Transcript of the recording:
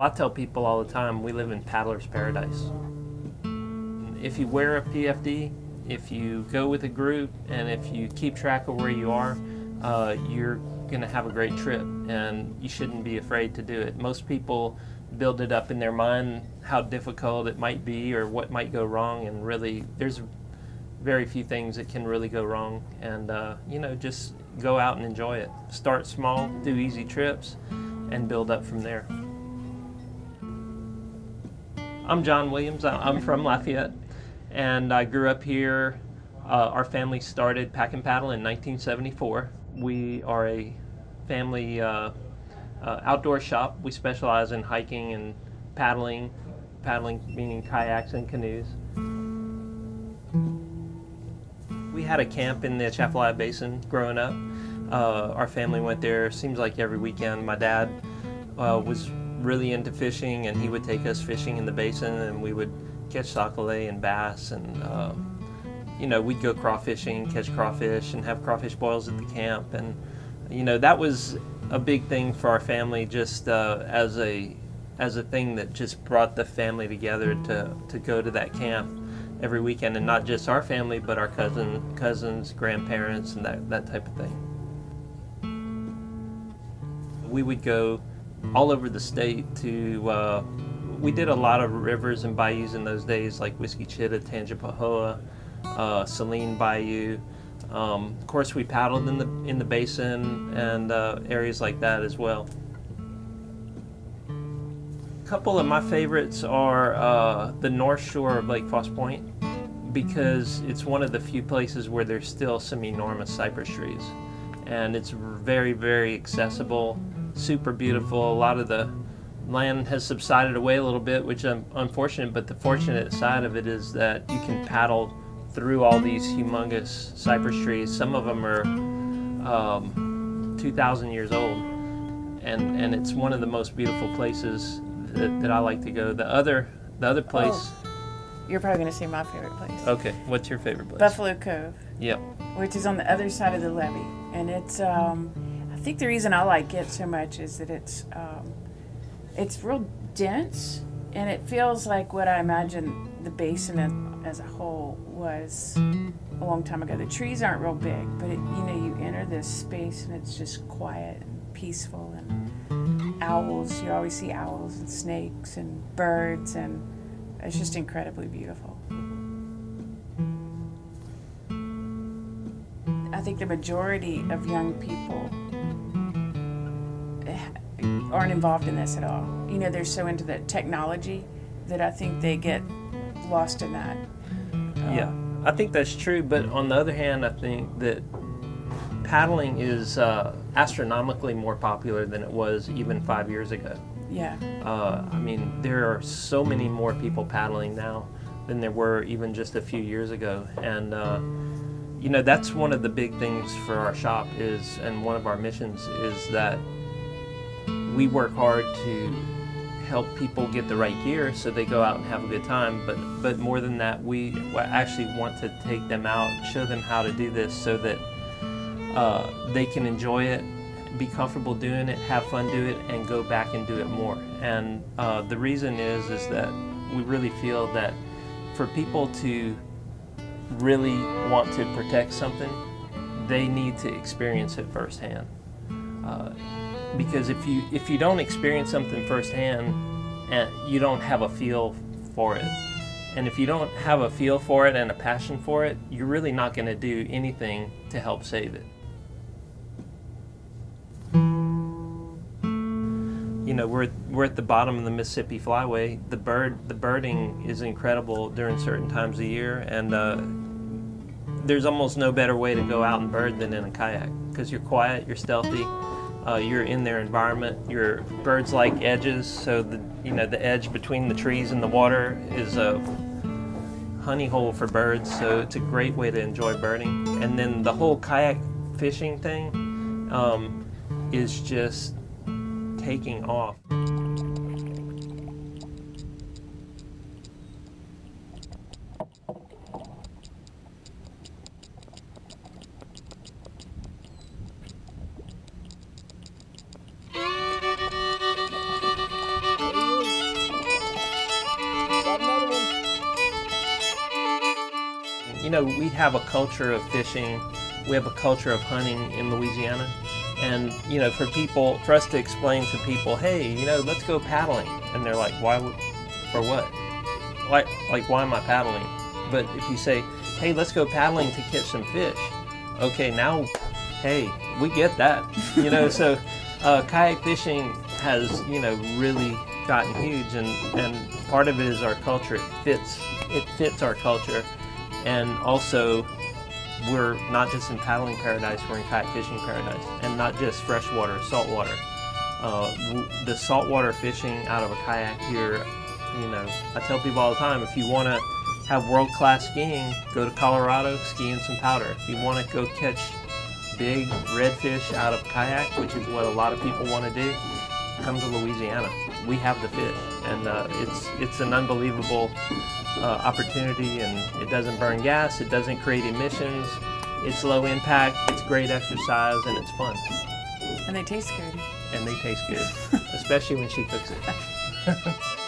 I tell people all the time, we live in paddler's paradise. If you wear a PFD, if you go with a group, and if you keep track of where you are, you're going to have a great trip, and you shouldn't be afraid to do it. Most people build it up in their mind how difficult it might be or what might go wrong, and really there's very few things that can really go wrong. And you know, just go out and enjoy it. Start small, do easy trips, and build up from there. I'm John Williams. I'm from Lafayette, and I grew up here. Our family started Pack and Paddle in 1974. We are a family outdoor shop. We specialize in hiking and paddling meaning kayaks and canoes. We had a camp in the Lafayette Basin growing up. Our family went there, seems like every weekend. My dad was really into fishing, and he would take us fishing in the basin, and we would catch sac-a-lait and bass, and you know, we'd go crawfishing, catch crawfish, and have crawfish boils at the camp. And you know, that was a big thing for our family, just as a thing that just brought the family together to go to that camp every weekend, and not just our family, but our cousins, grandparents, and that type of thing. We would go all over the state to, we did a lot of rivers and bayous in those days, like Whiskey Chitta, Tangipahoa, Saline Bayou. Of course, we paddled in the basin and areas like that as well. A couple of my favorites are the north shore of Lake Foss Point, because it's one of the few places where there's still some enormous cypress trees, and it's very, very accessible, super beautiful. A lot of the land has subsided away a little bit, which is unfortunate, but the fortunate side of it is that you can paddle through all these humongous cypress trees. Some of them are 2,000 years old, and it's one of the most beautiful places that I like to go. The other place. Oh, you're probably going to say my favorite place. Okay, what's your favorite place? Buffalo Cove. Yep. Which is on the other side of the levee, and it's. I think the reason I like it so much is that it's real dense, and it feels like what I imagine the basin as a whole was a long time ago. The trees aren't real big, but you know, you enter this space and it's just quiet and peaceful, and owls. You always see owls and snakes and birds, and it's just incredibly beautiful. I think the majority of young people aren't involved in this at all. You know, they're so into the technology that I think they get lost in that. Yeah, I think that's true, but on the other hand, I think that paddling is astronomically more popular than it was even 5 years ago. Yeah. I mean, there are so many more people paddling now than there were even just a few years ago, and you know, that's one of the big things for our shop is, and one of our missions is that we work hard to help people get the right gear so they go out and have a good time, but more than that, we actually want to take them out, show them how to do this so that they can enjoy it, be comfortable doing it, have fun doing it, and go back and do it more. And the reason is that we really feel that for people to really want to protect something, they need to experience it firsthand. Because if you don't experience something firsthand, and you don't have a feel for it, and if you don't have a feel for it and a passion for it, you're really not going to do anything to help save it. You know, we're at the bottom of the Mississippi Flyway. The birding is incredible during certain times of year, and there's almost no better way to go out and bird than in a kayak, because you're quiet, you're stealthy. You're in their environment. Your birds like edges, so the edge between the trees and the water is a honey hole for birds. So it's a great way to enjoy birding. And then the whole kayak fishing thing is just taking off. you know, we have a culture of fishing, we have a culture of hunting in Louisiana, and you know, for us to explain to people, hey, you know, let's go paddling, and they're like, why? For what? Like why am I paddling? But if you say, hey, let's go paddling to catch some fish, okay, now, hey, we get that, you know. So kayak fishing has, you know, really gotten huge, and part of it is our culture. It fits our culture, and also we're not just in paddling paradise, we're in kayak fishing paradise, and not just freshwater, saltwater. The saltwater fishing out of a kayak here, you know, I tell people all the time, if you want to have world-class skiing, go to Colorado, ski in some powder. If you want to go catch big redfish out of a kayak, which is what a lot of people want to do, come to Louisiana. We have the fish, and it's an unbelievable opportunity, and it doesn't burn gas, it doesn't create emissions, it's low impact, it's great exercise, and it's fun. And they taste good. And they taste good, especially when she cooks it.